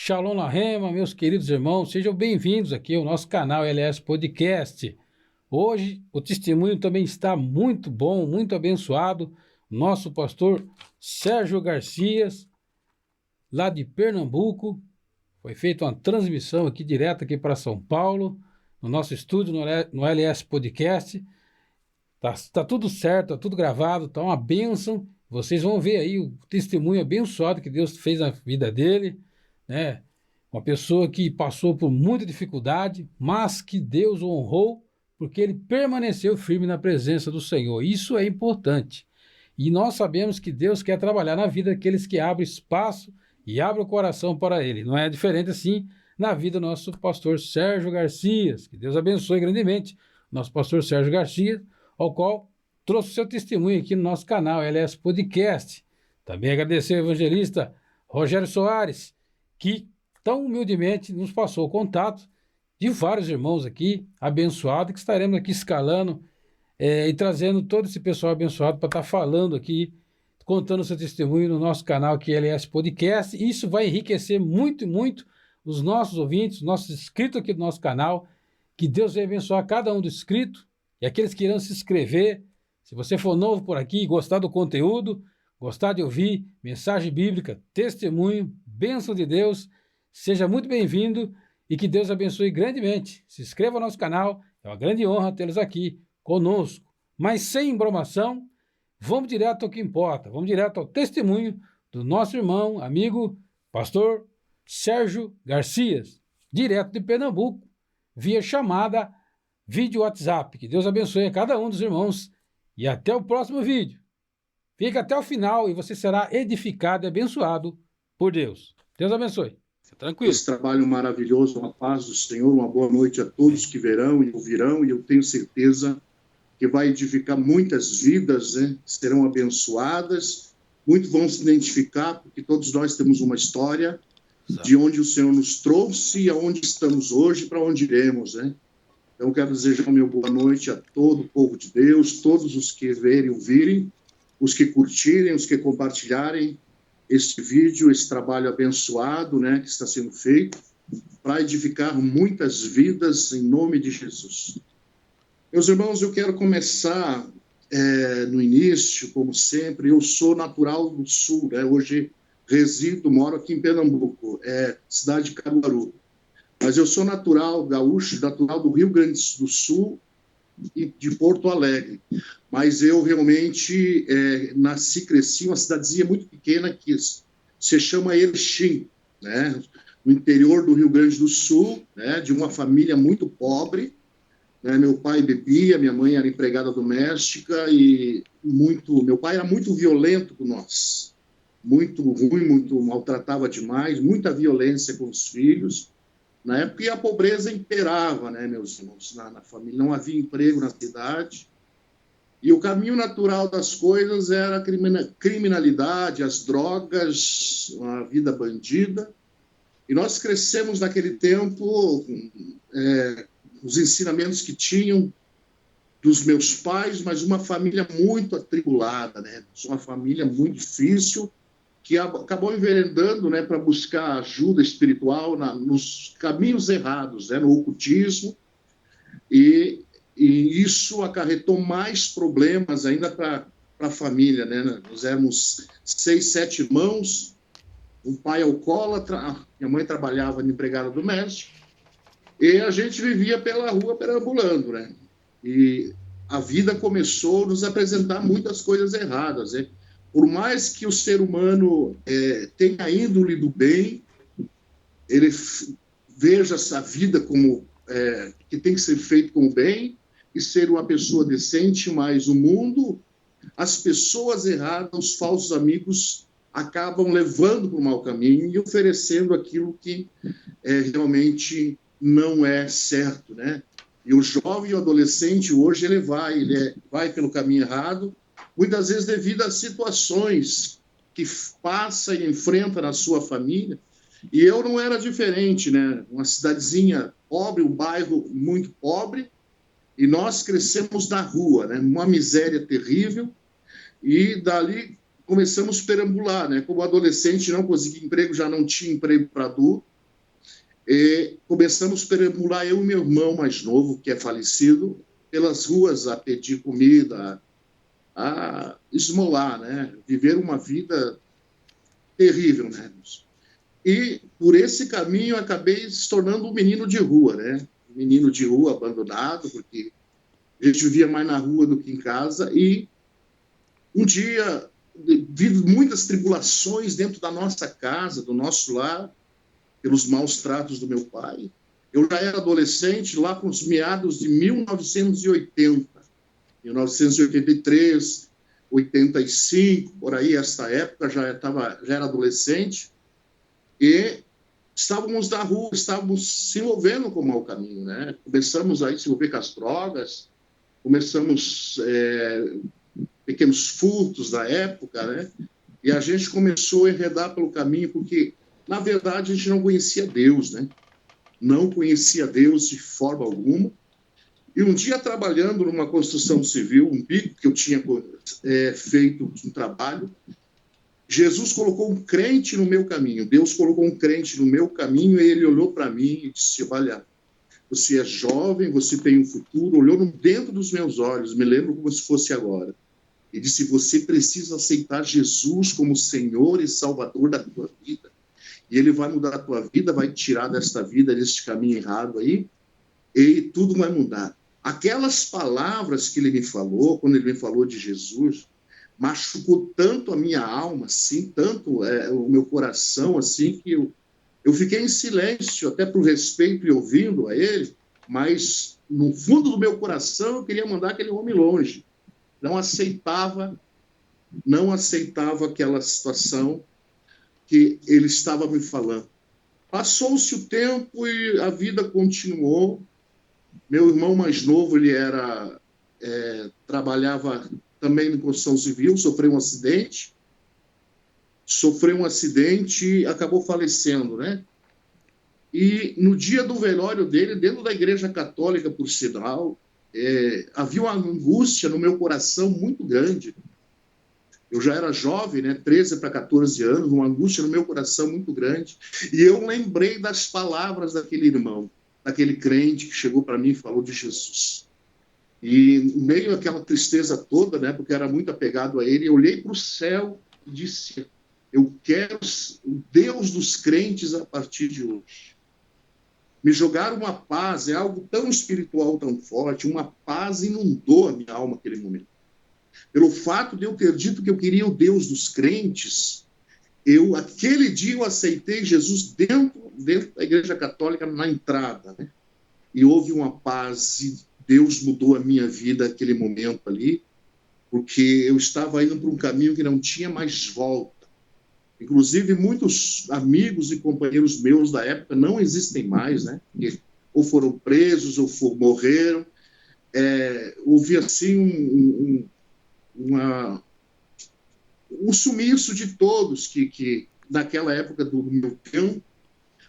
Shalom Lahema, meus queridos irmãos, sejam bem-vindos aqui ao nosso canal LS Podcast. Hoje o testemunho também está muito bom, muito abençoado. Nosso pastor Sérgio Garcias, lá de Pernambuco, foi feita uma transmissão aqui direto aqui para São Paulo, no nosso estúdio no LS Podcast. Tá tudo certo, tá tudo gravado, tá uma bênção. Vocês vão ver aí o testemunho abençoado que Deus fez na vida dele, né? Uma pessoa que passou por muita dificuldade, mas que Deus o honrou porque ele permaneceu firme na presença do Senhor. Isso é importante. E nós sabemos que Deus quer trabalhar na vida daqueles que abrem espaço e abrem o coração para ele. Não é diferente assim na vida do nosso pastor Sérgio Garcias. Que Deus abençoe grandemente nosso pastor Sérgio Garcias, ao qual trouxe o seu testemunho aqui no nosso canal LS Podcast. Também agradecer ao evangelista Rogério Soares, que tão humildemente nos passou o contato de vários irmãos aqui, abençoados, que estaremos aqui escalando e trazendo todo esse pessoal abençoado para estar falando aqui, contando o seu testemunho no nosso canal aqui, LS Podcast. Isso vai enriquecer muito, muito os nossos ouvintes, os nossos inscritos aqui do nosso canal. Que Deus venha abençoar cada um dos inscritos e aqueles que irão se inscrever. Se você for novo por aqui e gostar do conteúdo, gostar de ouvir mensagem bíblica, testemunho, bênção de Deus, seja muito bem-vindo e que Deus abençoe grandemente. Se inscreva no nosso canal, é uma grande honra tê-los aqui conosco. Mas sem embromação, vamos direto ao que importa, vamos direto ao testemunho do nosso irmão, amigo, pastor Sérgio Garcias, direto de Pernambuco, via chamada vídeo WhatsApp. Que Deus abençoe a cada um dos irmãos e até o próximo vídeo. Fica até o final e você será edificado e abençoado por Deus. Deus abençoe. Fica tranquilo. Esse trabalho maravilhoso, uma paz do Senhor, uma boa noite a todos que verão e ouvirão, e eu tenho certeza que vai edificar muitas vidas, né? Serão abençoadas, muitos vão se identificar, porque todos nós temos uma história de onde o Senhor nos trouxe e aonde estamos hoje, para onde iremos, né? Então, quero desejar uma boa noite a todo o povo de Deus, todos os que verem e ouvirem, os que curtirem, os que compartilharem este vídeo, esse trabalho abençoado, né, que está sendo feito, para edificar muitas vidas em nome de Jesus. Meus irmãos, eu quero começar no início, como sempre. Eu sou natural do Sul, né? Hoje moro aqui em Pernambuco, cidade de Caruaru. Mas eu sou natural gaúcho, natural do Rio Grande do Sul e de Porto Alegre. Mas eu realmente nasci, cresci em uma cidadezinha muito pequena que se chama Erechim, né? No interior do Rio Grande do Sul, né? De uma família muito pobre, né? Meu pai bebia, minha mãe era empregada doméstica e meu pai era muito violento com nós, muito ruim, muito maltratava demais, muita violência com os filhos. Na época, e a pobreza imperava, né, meus irmãos, na família. Não havia emprego na cidade. E o caminho natural das coisas era a criminalidade, as drogas, a vida bandida. E nós crescemos naquele tempo, os ensinamentos que tinham dos meus pais, mas uma família muito atribulada, né? Uma família muito difícil, que acabou enveredando, né, para buscar ajuda espiritual nos caminhos errados, né, no ocultismo, e isso acarretou mais problemas ainda para a família, né? Nós éramos 6, 7 irmãos, um pai alcoólatra, minha mãe trabalhava de empregada doméstica, e a gente vivia pela rua perambulando, né? E a vida começou a nos apresentar muitas coisas erradas, né? Por mais que o ser humano tenha a índole do bem, ele veja essa vida como que tem que ser feito com o bem e ser uma pessoa decente, mas o mundo, as pessoas erradas, os falsos amigos, acabam levando para o mau caminho e oferecendo aquilo que realmente não é certo, né? E o jovem e o adolescente hoje ele vai pelo caminho errado, muitas vezes devido a situações que passa e enfrenta na sua família. E eu não era diferente, né? Uma cidadezinha pobre, um bairro muito pobre, e nós crescemos na rua, né? Uma miséria terrível, e dali começamos a perambular, né? Como adolescente não conseguia emprego, já não tinha emprego para adulto, E começamos a perambular, eu e meu irmão mais novo, que é falecido, pelas ruas a pedir comida, a esmolar, né? Viver uma vida terrível, né? E por esse caminho acabei se tornando um menino de rua, né? Um menino de rua abandonado, porque a gente vivia mais na rua do que em casa. E um dia, devido muitas tribulações dentro da nossa casa, do nosso lar, pelos maus tratos do meu pai, eu já era adolescente, lá com os meados de 1980, 1983, 85, por aí, essa época, já era adolescente, e estávamos na rua, estávamos se envolvendo com o mau caminho, né? Começamos a se envolver com as drogas, começamos pequenos furtos da época, né? E a gente começou a enredar pelo caminho, porque, na verdade, a gente não conhecia Deus, né? Não conhecia Deus de forma alguma. E um dia, trabalhando numa construção civil, um bico que eu tinha feito um trabalho, Jesus colocou um crente no meu caminho. Deus colocou um crente no meu caminho e ele olhou para mim e disse: olha, você é jovem, você tem um futuro. Olhou dentro dos meus olhos, me lembro como se fosse agora. E disse: você precisa aceitar Jesus como Senhor e Salvador da tua vida. E ele vai mudar a tua vida, vai te tirar desta vida, deste caminho errado aí, e tudo vai mudar. Aquelas palavras que ele me falou, quando ele me falou de Jesus, machucou tanto a minha alma, assim, tanto o meu coração, assim, que eu fiquei em silêncio, até por respeito e ouvindo a ele, mas no fundo do meu coração eu queria mandar aquele homem longe. Não aceitava aquela situação que ele estava me falando. Passou-se o tempo e a vida continuou. Meu irmão mais novo, ele trabalhava também em construção civil, sofreu um acidente e acabou falecendo, né? E no dia do velório dele, dentro da igreja católica, por sinal, havia uma angústia no meu coração muito grande. Eu já era jovem, né? 13 para 14 anos, uma angústia no meu coração muito grande. E eu lembrei das palavras daquele irmão, daquele crente que chegou para mim e falou de Jesus. E meio aquela tristeza toda, né? Porque eu era muito apegado a ele, eu olhei para o céu e disse: eu quero o Deus dos crentes a partir de hoje. Me jogaram uma paz, é algo tão espiritual, tão forte, uma paz inundou a minha alma naquele momento. Pelo fato de eu ter dito que eu queria o Deus dos crentes, aquele dia eu aceitei Jesus dentro da igreja católica, na entrada, né? E houve uma paz, e Deus mudou a minha vida naquele momento ali, porque eu estava indo para um caminho que não tinha mais volta. Inclusive, muitos amigos e companheiros meus da época não existem mais, né? Porque ou foram presos, ou morreram. Houve, assim, um sumiço de todos que naquela época do meu tempo,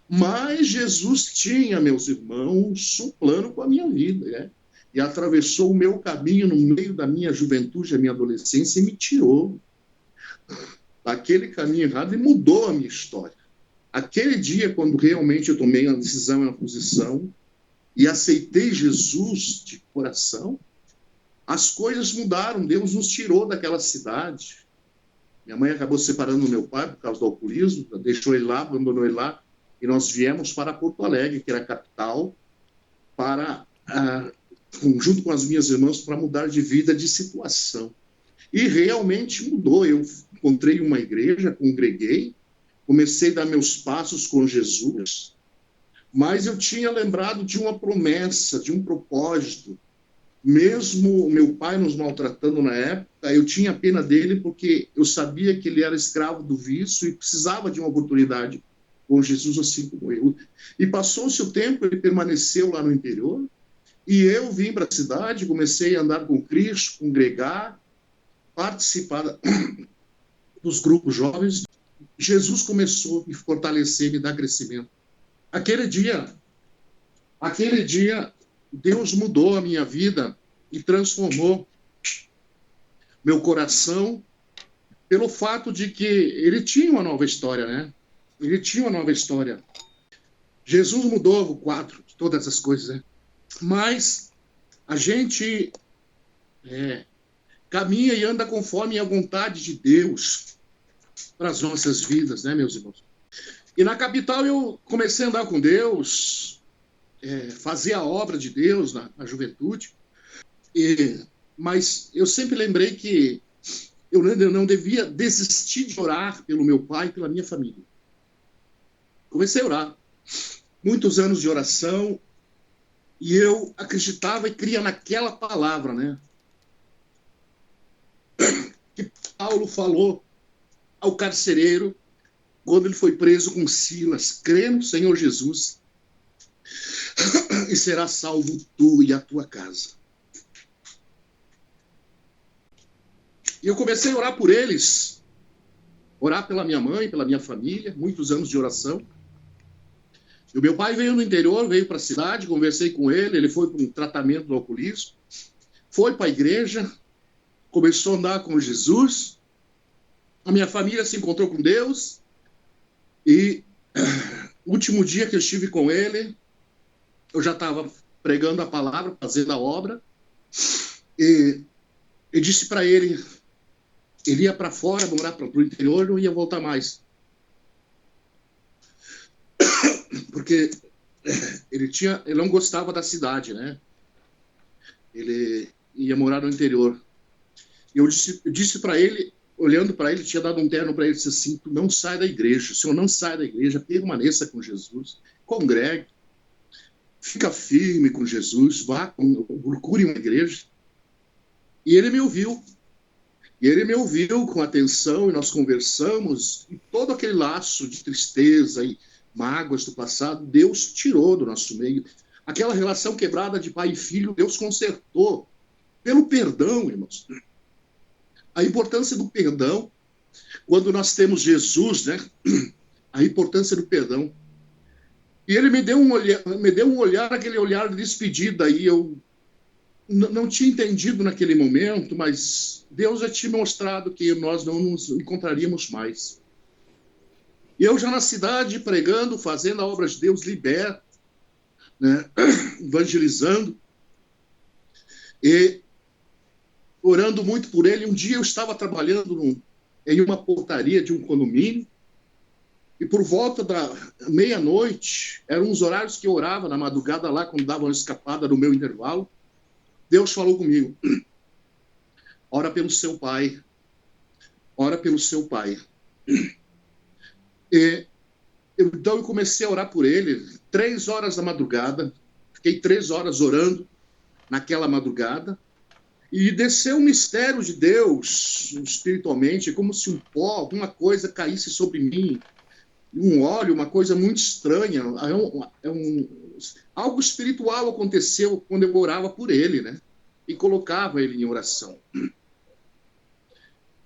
mas Jesus tinha, meus irmãos, um plano com a minha vida, né? E atravessou o meu caminho no meio da minha juventude, da minha adolescência, e me tirou daquele caminho errado e mudou a minha história. Aquele dia, quando realmente eu tomei uma decisão e uma posição e aceitei Jesus de coração, as coisas mudaram. Deus nos tirou daquela cidade. Minha mãe acabou separando do meu pai por causa do alcoolismo, deixou ele lá, abandonou ele lá, e nós viemos para Porto Alegre, que era a capital, junto com as minhas irmãs, para mudar de vida, de situação. E realmente mudou. Eu encontrei uma igreja, congreguei, comecei a dar meus passos com Jesus, mas eu tinha lembrado de uma promessa, de um propósito. Mesmo meu pai nos maltratando na época, eu tinha pena dele porque eu sabia que ele era escravo do vício e precisava de uma oportunidade com Jesus, assim como eu. E passou-se o tempo, ele permaneceu lá no interior, e eu vim para a cidade, comecei a andar com Cristo, congregar, participar dos grupos jovens. Jesus começou a me fortalecer, me dar crescimento. Aquele dia, Deus mudou a minha vida e transformou meu coração pelo fato de que ele tinha uma nova história, né? Ele tinha uma nova história. Jesus mudou o quadro de todas as coisas, né? Mas a gente caminha e anda conforme a vontade de Deus para as nossas vidas, né, meus irmãos? E na capital eu comecei a andar com Deus, fazer a obra de Deus na juventude, mas eu sempre lembrei que eu não devia desistir de orar pelo meu pai e pela minha família. Comecei a orar. Muitos anos de oração, e eu acreditava e cria naquela palavra, né? Que Paulo falou ao carcereiro, quando ele foi preso com Silas: crê no Senhor Jesus e será salvo tu e a tua casa. E eu comecei a orar por eles, orar pela minha mãe, pela minha família, muitos anos de oração. E o meu pai veio no interior, veio para a cidade, conversei com ele, ele foi para um tratamento do alcoolismo, foi para a igreja, começou a andar com Jesus, a minha família se encontrou com Deus, e o último dia que eu estive com ele, eu já estava pregando a palavra, fazendo a obra, e eu disse para ele, ele ia para fora, morar para o interior, não ia voltar mais. Porque ele não gostava da cidade, né? Ele ia morar no interior. E eu disse para ele, olhando para ele, tinha dado um terno para ele, disse assim: tu não sai da igreja, o senhor não sai da igreja, permaneça com Jesus, congregue, fica firme com Jesus, procure uma igreja. E ele me ouviu. E ele me ouviu com atenção, e nós conversamos, e todo aquele laço de tristeza e mágoas do passado, Deus tirou do nosso meio. Aquela relação quebrada de pai e filho, Deus consertou pelo perdão, irmãos. A importância do perdão, quando nós temos Jesus, né? A importância do perdão. E ele me deu um olhar, aquele olhar de despedida, e eu não tinha entendido naquele momento, mas Deus já tinha mostrado que nós não nos encontraríamos mais. E eu já na cidade, pregando, fazendo a obra de Deus, liberto, né? Evangelizando, e orando muito por ele. Um dia eu estava trabalhando em uma portaria de um condomínio, e por volta da meia-noite, eram uns horários que eu orava na madrugada lá, quando dava uma escapada no meu intervalo. Deus falou comigo: ora pelo seu pai, ora pelo seu pai. Então eu comecei a orar por ele, 3 horas da madrugada, fiquei 3 horas orando naquela madrugada, e desceu um mistério de Deus espiritualmente, como se um pó, alguma coisa caísse sobre mim, um óleo, uma coisa muito estranha. Algo espiritual aconteceu quando eu orava por ele, né? E colocava ele em oração.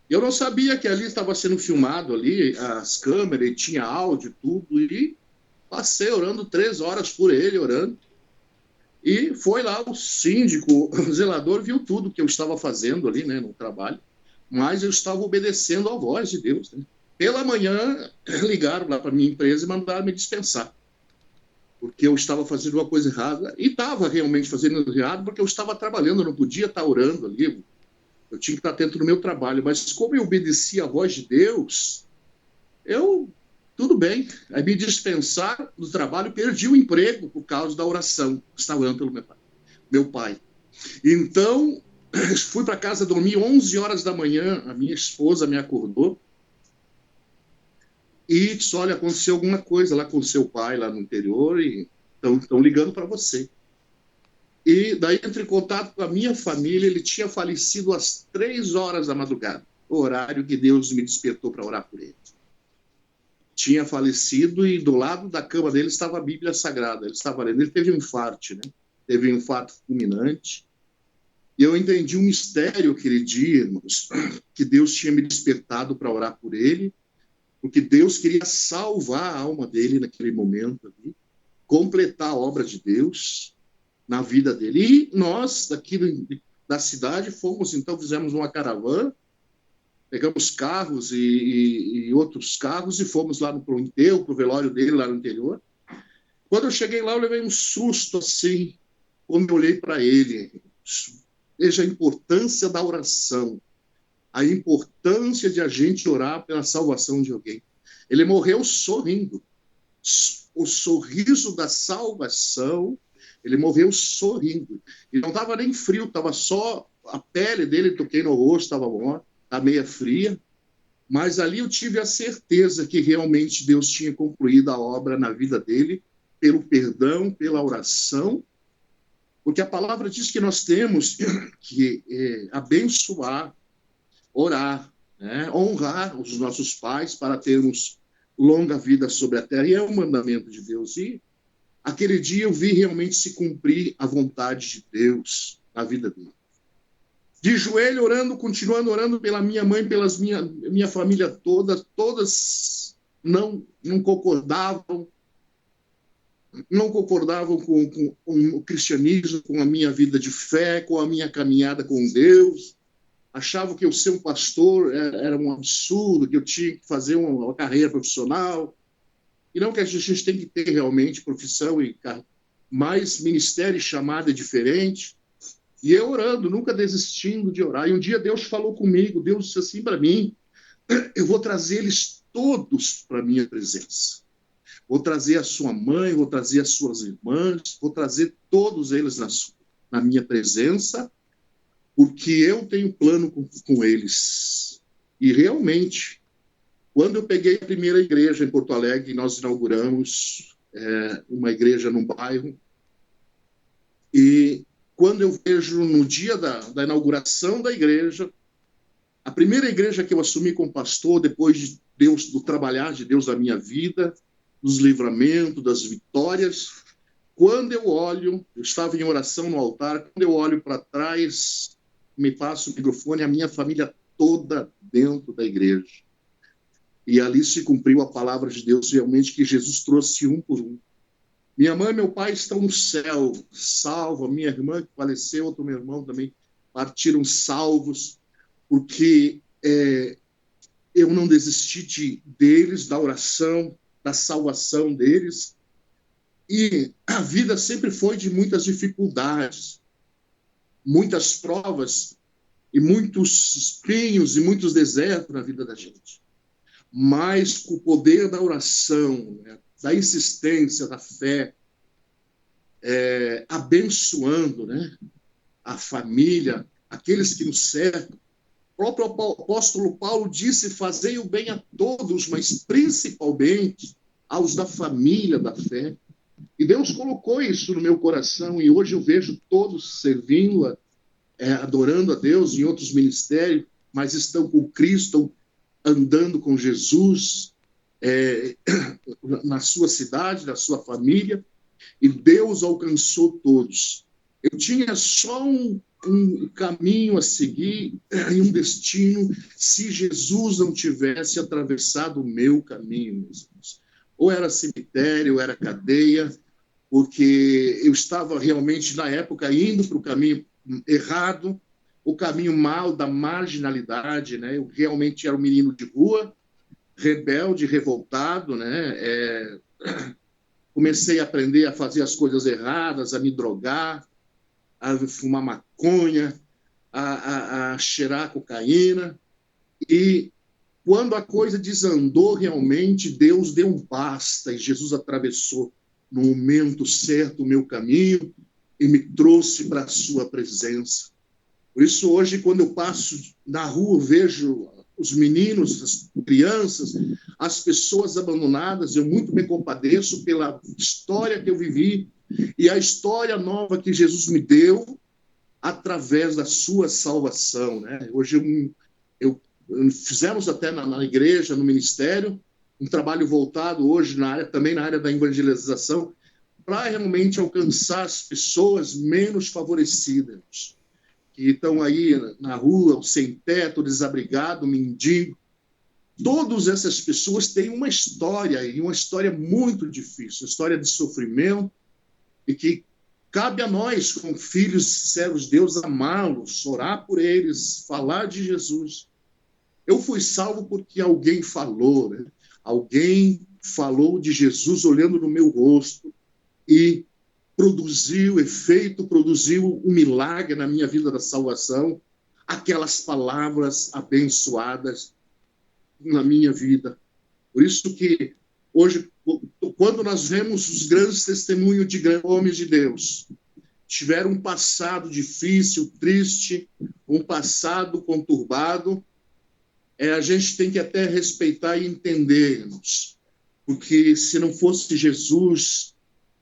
Eu não sabia que ali estava sendo filmado ali, as câmeras, e tinha áudio, tudo, e passei orando 3 horas por ele, orando. E foi lá o síndico, o zelador, viu tudo que eu estava fazendo ali, né, no trabalho, mas eu estava obedecendo à voz de Deus, né? Pela manhã, ligaram lá para a minha empresa e mandaram me dispensar, porque eu estava fazendo uma coisa errada, e estava realmente fazendo errado, porque eu estava trabalhando, eu não podia estar orando ali, eu tinha que estar atento no meu trabalho, mas como eu obedeci à voz de Deus, tudo bem. Aí me dispensaram do trabalho, perdi o emprego por causa da oração, estava orando pelo meu pai. Então, fui para casa dormir 11 horas da manhã, a minha esposa me acordou, e disse: olha, aconteceu alguma coisa lá com o seu pai, lá no interior, e estão ligando para você. E daí entrei em contato com a minha família, ele tinha falecido às 3 horas da madrugada, o horário que Deus me despertou para orar por ele. Tinha falecido, e do lado da cama dele estava a Bíblia Sagrada, ele estava lendo. Ele teve um infarto, né? Teve um infarto fulminante, e eu entendi um mistério aquele dia, irmãos, que Deus tinha me despertado para orar por ele, porque Deus queria salvar a alma dele naquele momento ali, completar a obra de Deus na vida dele. E nós, daqui da cidade, fizemos uma caravana, pegamos carros e outros carros, e fomos lá para o enterro, para o velório dele lá no interior. Quando eu cheguei lá, eu levei um susto assim, quando eu olhei para ele. Veja a importância da oração, a importância de a gente orar pela salvação de alguém. Ele morreu sorrindo. O sorriso da salvação, ele morreu sorrindo. E não estava nem frio, estava só a pele dele, toquei no rosto, estava morta, está meia fria. Mas ali eu tive a certeza que realmente Deus tinha concluído a obra na vida dele, pelo perdão, pela oração, porque a palavra diz que nós temos que abençoar, orar, né? Honrar os nossos pais para termos longa vida sobre a terra, e é um mandamento de Deus. E aquele dia eu vi realmente se cumprir a vontade de Deus na vida dele. De joelho orando, continuando orando pela minha mãe, pelas minha família toda, todas não concordavam, com o cristianismo, com a minha vida de fé, com a minha caminhada com Deus. Achavam que eu ser um pastor era um absurdo, que eu tinha que fazer uma carreira profissional. E não que a gente tem que ter realmente profissão, mas ministério e chamada é diferente. E eu orando, nunca desistindo de orar. E um dia Deus falou comigo, Deus disse assim para mim, eu vou trazer eles todos para a minha presença. Vou trazer a sua mãe, vou trazer as suas irmãs, vou trazer todos eles na minha presença, porque eu tenho plano com eles. E realmente, quando eu peguei a primeira igreja em Porto Alegre, nós inauguramos uma igreja num bairro, e quando eu vejo no dia da inauguração da igreja, a primeira igreja que eu assumi como pastor, depois de Deus, do trabalhar de Deus na minha vida, dos livramentos, das vitórias, quando eu olho, eu estava em oração no altar, quando eu olho para trás, me passo o microfone, a minha família toda dentro da igreja. E ali se cumpriu a palavra de Deus, realmente, que Jesus trouxe um por um. Minha mãe e meu pai estão no céu, salva. Minha irmã que faleceu, outro meu irmão também, partiram salvos, porque eu não desisti deles, da oração, da salvação deles. E a vida sempre foi de muitas dificuldades, muitas provas, e muitos espinhos e muitos desertos na vida da gente. Mas com o poder da oração, né, da insistência, da fé, abençoando, né, a família, aqueles que nos cercam. O próprio apóstolo Paulo disse, fazei o bem a todos, mas principalmente aos da família da fé. E Deus colocou isso no meu coração, e hoje eu vejo todos servindo, adorando a Deus em outros ministérios, mas estão com Cristo, andando com Jesus, na sua cidade, na sua família, e Deus alcançou todos. Eu tinha só um caminho a seguir e um destino se Jesus não tivesse atravessado o meu caminho, meus irmãos. Ou era cemitério, ou era cadeia, porque eu estava realmente, na época, indo para o caminho errado, o caminho mal da marginalidade, né? Eu realmente era um menino de rua, rebelde, revoltado, né? Comecei a aprender a fazer as coisas erradas, a me drogar, a fumar maconha, a cheirar cocaína. E quando a coisa desandou realmente, Deus deu um basta e Jesus atravessou no momento certo o meu caminho e me trouxe para a sua presença. Por isso, hoje, quando eu passo na rua, vejo os meninos, as crianças, as pessoas abandonadas, eu muito me compadeço pela história que eu vivi e a história nova que Jesus me deu através da sua salvação, né? Hoje fizemos até na igreja, no ministério, um trabalho voltado hoje também na área da evangelização, para realmente alcançar as pessoas menos favorecidas, que estão aí na rua, sem teto, desabrigado, mendigo. Todas essas pessoas têm uma história, e uma história muito difícil, uma história de sofrimento, e que cabe a nós, como filhos e servos de Deus, amá-los, orar por eles, falar de Jesus. Eu fui salvo porque alguém falou, né? Alguém falou de Jesus olhando no meu rosto, e produziu efeito, produziu um milagre na minha vida da salvação, aquelas palavras abençoadas na minha vida. Por isso que hoje, quando nós vemos os grandes testemunhos de homens de Deus, tiveram um passado difícil, triste, um passado conturbado, a gente tem que até respeitar e entender-nos, porque se não fosse Jesus,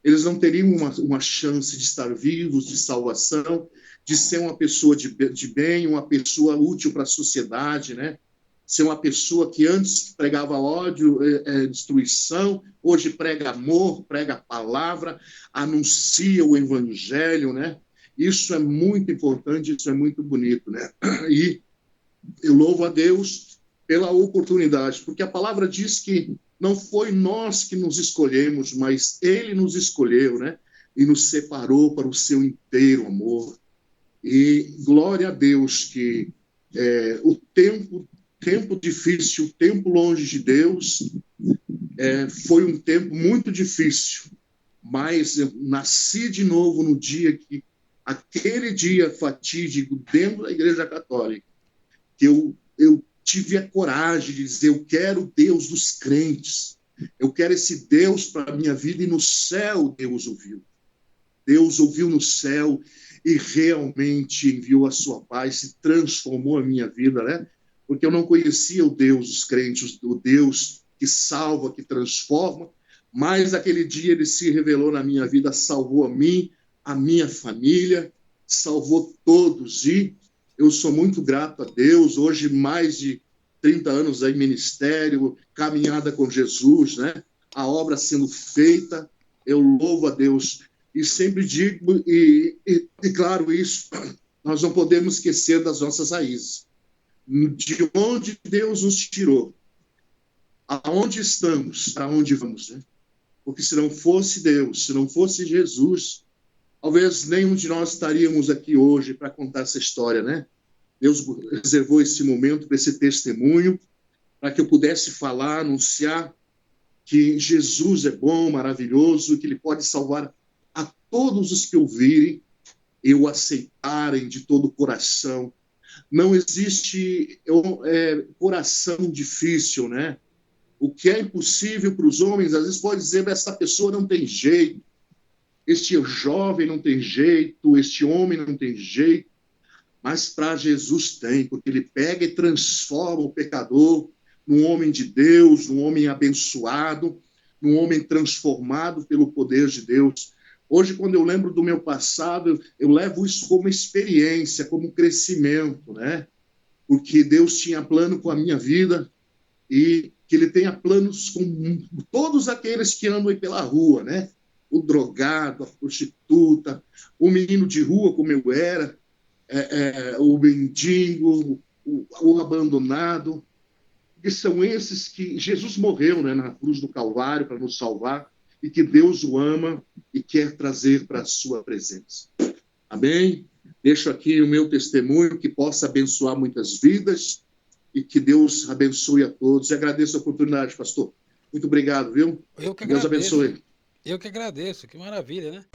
eles não teriam uma chance de estar vivos, de salvação, de ser uma pessoa de bem, uma pessoa útil para a sociedade, né? Ser uma pessoa que antes pregava ódio, destruição, hoje prega amor, prega a palavra, anuncia o evangelho, né? Isso é muito importante, isso é muito bonito, né? E eu louvo a Deus pela oportunidade, porque a palavra diz que não foi nós que nos escolhemos, mas Ele nos escolheu, né? E nos separou para o seu inteiro amor. E glória a Deus que o tempo difícil, o tempo longe de Deus, foi um tempo muito difícil, mas eu nasci de novo no dia que, aquele dia fatídico dentro da Igreja Católica, que eu tive a coragem de dizer, eu quero o Deus dos crentes, eu quero esse Deus para a minha vida, e no céu Deus ouviu. Deus ouviu no céu e realmente enviou a sua paz, se transformou a minha vida, né? Porque eu não conhecia o Deus dos crentes, o Deus que salva, que transforma, mas aquele dia ele se revelou na minha vida, salvou a mim, a minha família, salvou todos, e eu sou muito grato a Deus. Hoje, mais de 30 anos aí, ministério, caminhada com Jesus, né? A obra sendo feita, eu louvo a Deus. E sempre digo, e claro isso, nós não podemos esquecer das nossas raízes. De onde Deus nos tirou, aonde estamos, para onde vamos, né? Porque se não fosse Deus, se não fosse Jesus, talvez nenhum de nós estaríamos aqui hoje para contar essa história, né? Deus reservou esse momento para esse testemunho, para que eu pudesse falar, anunciar que Jesus é bom, maravilhoso, que Ele pode salvar a todos os que ouvirem e o aceitarem de todo o coração. Não existe coração difícil, né? O que é impossível para os homens, às vezes pode dizer, essa pessoa não tem jeito, este jovem não tem jeito, este homem não tem jeito, mas para Jesus tem, porque Ele pega e transforma o pecador num homem de Deus, num homem abençoado, num homem transformado pelo poder de Deus. Hoje, quando eu lembro do meu passado, eu levo isso como experiência, como crescimento, né? Porque Deus tinha plano com a minha vida e que Ele tenha planos com todos aqueles que andam aí pela rua, né? O drogado, a prostituta, o menino de rua, como eu era, o mendigo, o abandonado. E são esses que Jesus morreu, né, na cruz do Calvário para nos salvar, e que Deus o ama e quer trazer para a sua presença. Amém? Deixo aqui o meu testemunho, que possa abençoar muitas vidas e que Deus abençoe a todos. E agradeço a oportunidade, pastor. Muito obrigado, viu? Eu que Deus agradeço. abençoe. Eu que agradeço, que maravilha, né?